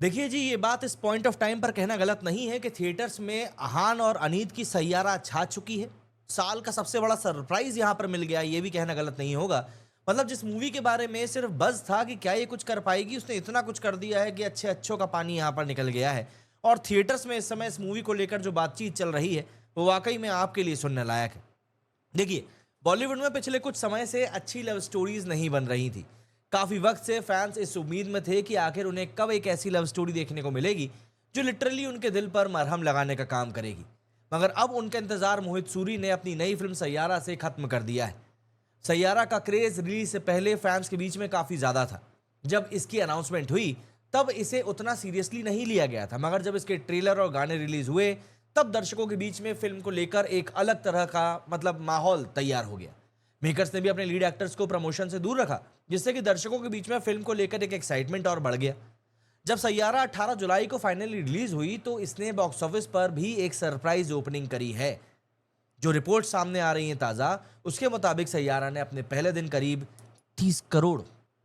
देखिए जी, ये बात इस पॉइंट ऑफ टाइम पर कहना गलत नहीं है कि थिएटर्स में अहान और अनीत की सैयारा छा चुकी है। साल का सबसे बड़ा सरप्राइज़ यहाँ पर मिल गया, ये भी कहना गलत नहीं होगा। मतलब जिस मूवी के बारे में सिर्फ़ बज़ था कि क्या ये कुछ कर पाएगी, उसने इतना कुछ कर दिया है कि अच्छे-अच्छों का पानी यहाँ पर निकल गया है। और थिएटर्स में इस समय इस मूवी को लेकर जो बातचीत चल रही है, वो वाक़ई में आपके लिए सुनने लायक है। देखिए, बॉलीवुड में पिछले कुछ समय से अच्छी लव स्टोरीज़ नहीं बन रही थी। काफ़ी वक़्त से फैन्स इस उम्मीद में थे कि आखिर उन्हें कब एक ऐसी लव स्टोरी देखने को मिलेगी, जो लिटरली उनके दिल पर मरहम लगाने का काम करेगी। मगर अब उनका इंतज़ार मोहित सूरी ने अपनी नई फ़िल्म सैयारा से ख़त्म कर दिया है। सैयारा का क्रेज़ रिलीज़ से पहले फैन्स के बीच में काफ़ी ज़्यादा था। जब इसकी अनाउंसमेंट हुई, तब इसे उतना सीरियसली नहीं लिया गया था, मगर जब इसके ट्रेलर और गाने रिलीज़ हुए, तब दर्शकों के बीच में फ़िल्म को लेकर एक अलग तरह का माहौल तैयार हो गया। मेकर्स ने भी अपने लीड एक्टर्स को प्रमोशन से दूर रखा, जिससे कि दर्शकों के बीच में फ़िल्म को लेकर एक एक्साइटमेंट और बढ़ गया। जब सैयारा 18 जुलाई को फाइनली रिलीज़ हुई, तो इसने बॉक्स ऑफिस पर भी एक सरप्राइज़ ओपनिंग करी है। जो रिपोर्ट सामने आ रही है ताज़ा, उसके मुताबिक सैयारा ने अपने पहले दिन करीब 30 करोड़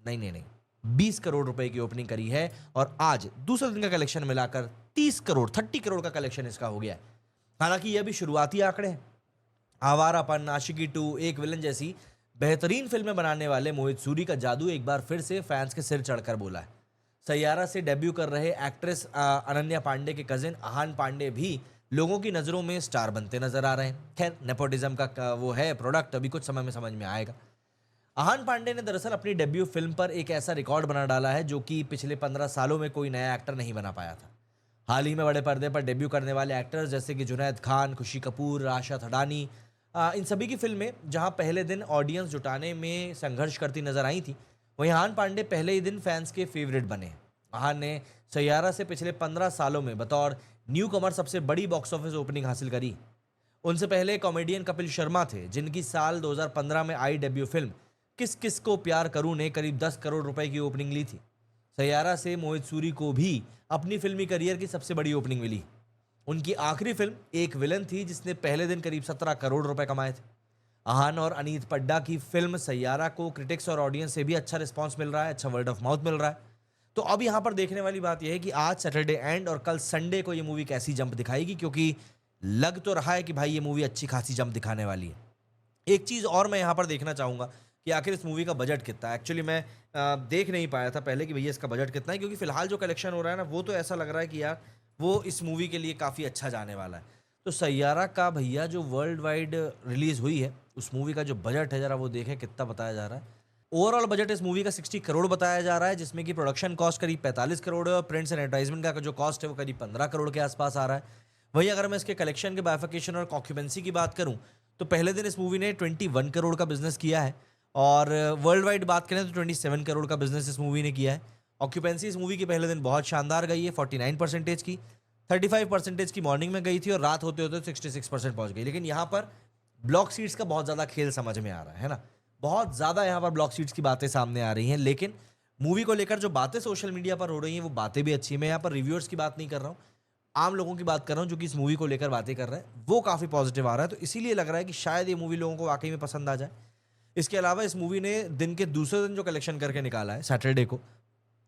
नहीं, 20 करोड़ रुपए की ओपनिंग करी है और आज दूसरे दिन का कलेक्शन मिलाकर 30 करोड़ का कलेक्शन इसका हो गया है। हालाँकि ये अभी शुरुआती आंकड़े हैं। आवारापन, आशिकी 2, एक विलन जैसी बेहतरीन फिल्में बनाने वाले मोहित सूरी का जादू एक बार फिर से फैंस के सिर चढ़कर बोला है। सैयारा से डेब्यू कर रहे एक्ट्रेस अनन्या पांडे के कजिन अहान पांडे भी लोगों की नज़रों में स्टार बनते नजर आ रहे हैं। खैर, नेपोटिज्म का वो है प्रोडक्ट, अभी कुछ समय में समझ में आएगा। अहान पांडे ने दरअसल अपनी डेब्यू फिल्म पर एक ऐसा रिकॉर्ड बना डाला है जो कि पिछले 15 सालों में कोई नया एक्टर नहीं बना पाया था। हाल ही में बड़े पर्दे पर डेब्यू करने वाले एक्टर्स जैसे कि जुनैद खान, खुशी कपूर, राशा थडानी, इन सभी की फिल्में जहां पहले दिन ऑडियंस जुटाने में संघर्ष करती नजर आई थी, वहीं अहान पांडे पहले ही दिन फैंस के फेवरेट बने हैं। अहान ने सैयारा से पिछले 15 सालों में बतौर न्यू कमर सबसे बड़ी बॉक्स ऑफिस ओपनिंग हासिल करी। उनसे पहले कॉमेडियन कपिल शर्मा थे, जिनकी साल 2015 में आई डेब्यू फिल्म किस किस को प्यार करूं ने करीब 10 करोड़ रुपए की ओपनिंग ली थी। सैयारा से मोहित सूरी को भी अपनी फिल्मी करियर की सबसे बड़ी ओपनिंग मिली। उनकी आखिरी फिल्म एक विलन थी, जिसने पहले दिन करीब 17 करोड़ रुपए कमाए थे। अहान और अनीत पड्डा की फिल्म सैयारा को क्रिटिक्स और ऑडियंस से भी अच्छा रिस्पांस मिल रहा है, अच्छा वर्ड ऑफ माउथ मिल रहा है। तो अब यहाँ पर देखने वाली बात यह है कि आज सैटरडे एंड और कल संडे को ये मूवी कैसी जंप दिखाएगी, क्योंकि लग तो रहा है कि भाई ये मूवी अच्छी खासी जंप दिखाने वाली है। एक चीज़ और मैं यहाँ पर देखना चाहूँगा कि आखिर इस मूवी का बजट कितना है। एक्चुअली मैं देख नहीं पाया था पहले कि भैया इसका बजट कितना है, क्योंकि फ़िलहाल जो कलेक्शन हो रहा है ना, वो तो ऐसा लग रहा है कि यार वो इस मूवी के लिए काफ़ी अच्छा जाने वाला है। तो सैयारा का भैया जो वर्ल्ड वाइड रिलीज़ हुई है, उस मूवी का जो बजट है ज़रा वो देखें कितना बताया जा रहा है। ओवरऑल बजट इस मूवी का 60 करोड़ बताया जा रहा है, जिसमें कि प्रोडक्शन कॉस्ट करीब 45 करोड़ है और प्रिंट्स एंड एडवर्टाइज़मेंट का जो कॉस्ट है वो करीब 15 करोड़ के आसपास आ रहा है। वहीं अगर मैं इसके कलेक्शन के बाइफिकेशन और ऑक्यूपेंसी की बात करूँ, तो पहले दिन इस मूवी ने 21 करोड़ का बिज़नेस किया है और वर्ल्ड वाइड बात करें तो 27 करोड़ का बिज़नेस इस मूवी ने किया है। ऑक्यूपेंसी इस मूवी की पहले दिन बहुत शानदार गई है, 49% की, 35% की मॉर्निंग में गई थी और रात होते-होते 66% पहुँच गई। लेकिन यहाँ पर ब्लॉक सीट्स का बहुत ज़्यादा खेल समझ में आ रहा है ना? बहुत ज़्यादा यहाँ पर ब्लॉक सीट्स की बातें सामने आ रही हैं, लेकिन मूवी को लेकर जो बातें सोशल मीडिया पर हो रही हैं, वो बातें भी अच्छी हैं। मैं यहाँ पर रिव्यूअर्स की बात नहीं कर रहा हूँ, आम लोगों की बात कर रहा हूँ जो कि इस मूवी को लेकर बातें कर रहे हैं, वो काफ़ी पॉजिटिव आ रहा है। तो इसीलिए लग रहा है कि शायद ये मूवी लोगों को वाक़ई में पसंद आ जाए। इसके अलावा इस मूवी ने दिन के दूसरे दिन जो कलेक्शन करके निकाला है सैटरडे को,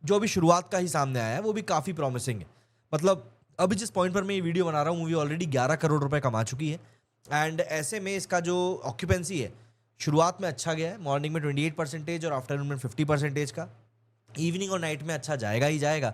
जो अभी शुरुआत का ही सामने आया है, वो भी काफ़ी प्रॉमिसिंग है। मतलब अभी जिस पॉइंट पर मैं ये वीडियो बना रहा हूँ, मूवी ऑलरेडी 11 करोड़ रुपए कमा चुकी है एंड ऐसे में इसका जो ऑक्यूपेंसी है, शुरुआत में अच्छा गया है, मॉर्निंग में 28% और आफ्टरनून में 50% का, इवनिंग और नाइट में अच्छा जाएगा ही जाएगा।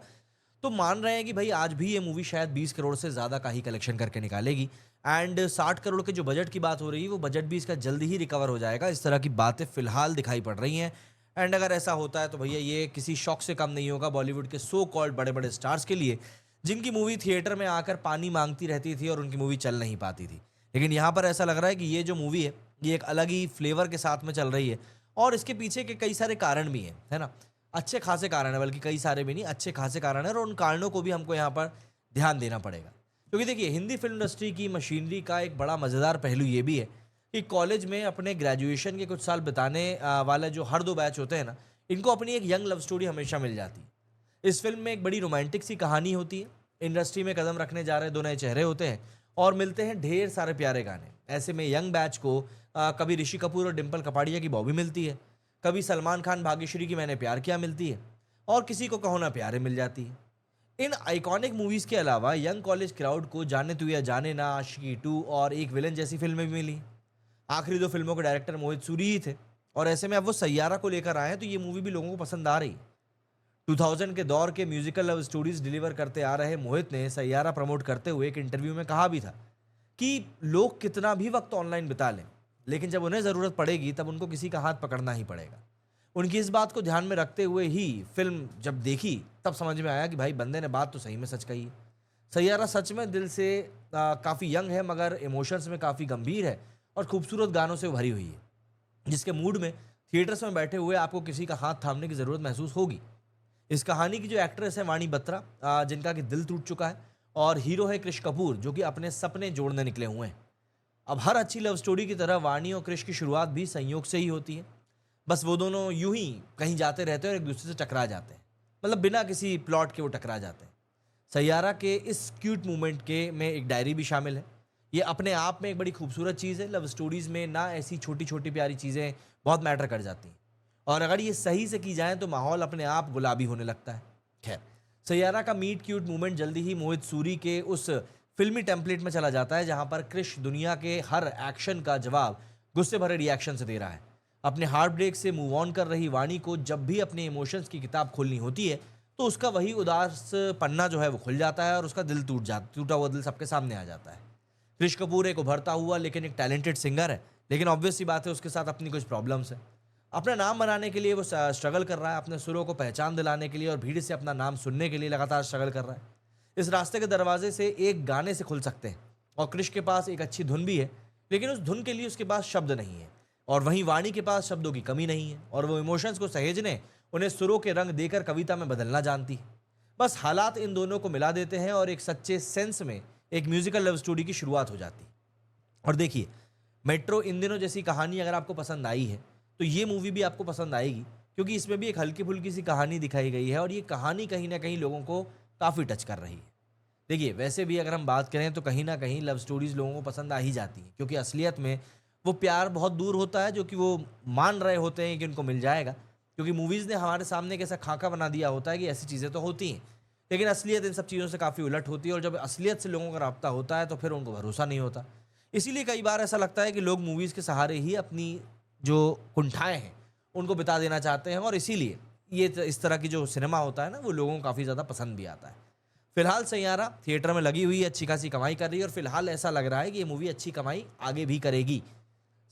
तो मान रहे हैं कि भाई आज भी ये मूवी शायद 20 करोड़ से ज़्यादा का ही कलेक्शन करके निकालेगी एंड 60 करोड़ के जो बजट की बात हो रही है, वो बजट भी इसका जल्दी ही रिकवर हो जाएगा। इस तरह की बातें फिलहाल दिखाई पड़ रही हैं एंड अगर ऐसा होता है तो भैया ये किसी शौक से कम नहीं होगा बॉलीवुड के सो कॉल्ड बड़े-बड़े स्टार्स के लिए, जिनकी मूवी थिएटर में आकर पानी माँगती रहती थी और उनकी मूवी चल नहीं पाती थी। लेकिन यहाँ पर ऐसा लग रहा है कि ये जो मूवी है, ये एक अलग ही फ्लेवर के साथ में चल रही है और इसके पीछे के कई सारे कारण भी हैं, है ना? अच्छे खासे कारण है, बल्कि कई सारे भी नहीं, अच्छे खासे कारण है और उन कारणों को भी हमको यहाँ पर ध्यान देना पड़ेगा। क्योंकि देखिए, हिंदी फिल्म इंडस्ट्री की मशीनरी का एक बड़ा मज़ेदार पहलू ये भी है कि कॉलेज में अपने ग्रेजुएशन के कुछ साल बिताने वाले जो हर 2 बैच होते हैं ना, इनको अपनी एक यंग लव स्टोरी हमेशा मिल जाती है। इस फ़िल्म में एक बड़ी रोमांटिक सी कहानी होती है, इंडस्ट्री में कदम रखने जा रहे 2 नए चेहरे होते हैं और मिलते हैं ढेर सारे प्यारे गाने। ऐसे में यंग बैच को कभी ऋषि कपूर और डिम्पल कपाड़िया की बॉबी मिलती है, कभी सलमान खान भाग्यश्री की मैंने प्यार किया मिलती है और किसी को कहो ना प्यारे मिल जाती है। इन आइकॉनिक मूवीज के अलावा यंग कॉलेज क्राउड को जाने तू या जाने ना, आशिकी 2 और एक विलन जैसी फिल्में भी मिली। आखिरी 2 फिल्मों के डायरेक्टर मोहित सूरी ही थे, और ऐसे में अब वो सैयारा को लेकर आए हैं, तो ये मूवी भी लोगों को पसंद आ रही। 2000 के दौर के म्यूजिकल लव स्टोरीज डिलीवर करते आ रहे मोहित ने सैयारा प्रमोट करते हुए एक इंटरव्यू में कहा भी था कि लोग कितना भी वक्त ऑनलाइन बिता लें, लेकिन जब उन्हें ज़रूरत पड़ेगी तब उनको किसी का हाथ पकड़ना ही पड़ेगा। उनकी इस बात को ध्यान में रखते हुए ही फिल्म जब देखी तब समझ में आया कि भाई बंदे ने बात तो सही में सच कही है। सैयारा सच में दिल से काफ़ी यंग है, मगर इमोशंस में काफ़ी गंभीर है और खूबसूरत गानों से भरी हुई है, जिसके मूड में थिएटर्स में बैठे हुए आपको किसी का हाथ थामने की ज़रूरत महसूस होगी। इस कहानी की जो एक्ट्रेस है वाणी बत्रा, जिनका कि दिल टूट चुका है, और हीरो है क्रिश कपूर, जो कि अपने सपने जोड़ने निकले हुए हैं। अब हर अच्छी लव स्टोरी की तरह वाणी और क्रिश की शुरुआत भी संयोग से ही होती है। बस वो दोनों यूं ही कहीं जाते रहते हैं और एक दूसरे से टकरा जाते हैं, मतलब बिना किसी प्लॉट के वो टकरा जाते हैं। सैयारा के इस क्यूट मोमेंट के में एक डायरी भी शामिल है। ये अपने आप में एक बड़ी खूबसूरत चीज़ है। लव स्टोरीज़ में ना ऐसी छोटी छोटी प्यारी चीज़ें बहुत मैटर कर जाती हैं, और अगर ये सही से की जाए तो माहौल अपने आप गुलाबी होने लगता है। खैर, सैयारा का मीट क्यूट मूवमेंट जल्दी ही मोहित सूरी के उस फिल्मी टेम्पलेट में चला जाता है, जहां पर क्रिश दुनिया के हर एक्शन का जवाब गुस्से भरे रिएक्शन से दे रहा है। अपने हार्ट ब्रेक से मूव ऑन कर रही वाणी को जब भी अपने इमोशंस की किताब खोलनी होती है, तो उसका वही उदास पन्ना जो है वो खुल जाता है और उसका दिल टूटा हुआ दिल सबके सामने आ जाता है। क्रिश कपूर एक उभरता हुआ लेकिन एक टैलेंटेड सिंगर है, लेकिन ऑब्वियस सी बात है उसके साथ अपनी कुछ प्रॉब्लम्स है। अपना नाम बनाने के लिए वो स्ट्रगल कर रहा है, अपने सुरों को पहचान दिलाने के लिए और भीड़ से अपना नाम सुनने के लिए लगातार स्ट्रगल कर रहा है। इस रास्ते के दरवाजे से एक गाने से खुल सकते हैं, और क्रिश के पास एक अच्छी धुन भी है, लेकिन उस धुन के लिए उसके पास शब्द नहीं है। और वहीं वाणी के पास शब्दों की कमी नहीं है, और वो इमोशंस को सहेजने, उन्हें सुरों के रंग देकर कविता में बदलना जानती है। बस हालात इन दोनों को मिला देते हैं और एक सच्चे सेंस में एक म्यूजिकल लव स्टोरी की शुरुआत हो जाती है। और देखिए, मेट्रो इन दिनों जैसी कहानी अगर आपको पसंद आई है, तो ये मूवी भी आपको पसंद आएगी, क्योंकि इसमें भी एक हल्की फुल्की सी कहानी दिखाई गई है, और ये कहानी कहीं ना कहीं लोगों को काफ़ी टच कर रही है। देखिए, वैसे भी अगर हम बात करें तो कहीं ना कहीं लव स्टोरीज लोगों को पसंद आ ही जाती हैं, क्योंकि असलियत में वो प्यार बहुत दूर होता है जो कि वो मान रहे होते हैं कि उनको मिल जाएगा, क्योंकि मूवीज़ ने हमारे सामने एक ऐसा खाका बना दिया होता है कि ऐसी चीज़ें तो होती हैं, लेकिन असलियत इन सब चीज़ों से काफ़ी उलट होती है, और जब असलियत से लोगों का राब्ता होता है तो फिर उनको भरोसा नहीं होता। इसीलिए कई बार ऐसा लगता है कि लोग मूवीज़ के सहारे ही अपनी जो कुंठाएँ हैं उनको बिता देना चाहते हैं, और इसीलिए इस तरह की जो सिनेमा होता है ना, वो लोगों को काफ़ी ज़्यादा पसंद भी आता है। फिलहाल सैयारा थिएटर में लगी हुई है, अच्छी खासी कमाई कर रही है, और फिलहाल ऐसा लग रहा है कि ये मूवी अच्छी कमाई आगे भी करेगी।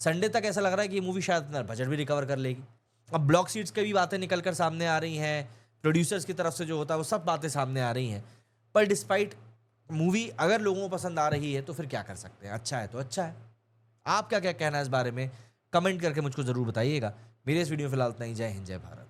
संडे तक ऐसा लग रहा है कि ये मूवी शायद अपना बजट भी रिकवर कर लेगी। अब ब्लॉक सीट्स की भी बातें निकल कर सामने आ रही हैं, प्रोड्यूसर्स की तरफ से जो होता है वो सब बातें सामने आ रही हैं, पर डिस्पाइट मूवी अगर लोगों को पसंद आ रही है तो फिर क्या कर सकते हैं, अच्छा है तो अच्छा है। आपका क्या कहना है इस बारे में, कमेंट करके मुझको ज़रूर बताइएगा। मेरे इस वीडियो में फिलहाल इतना ही। जय हिंद, जय भारत।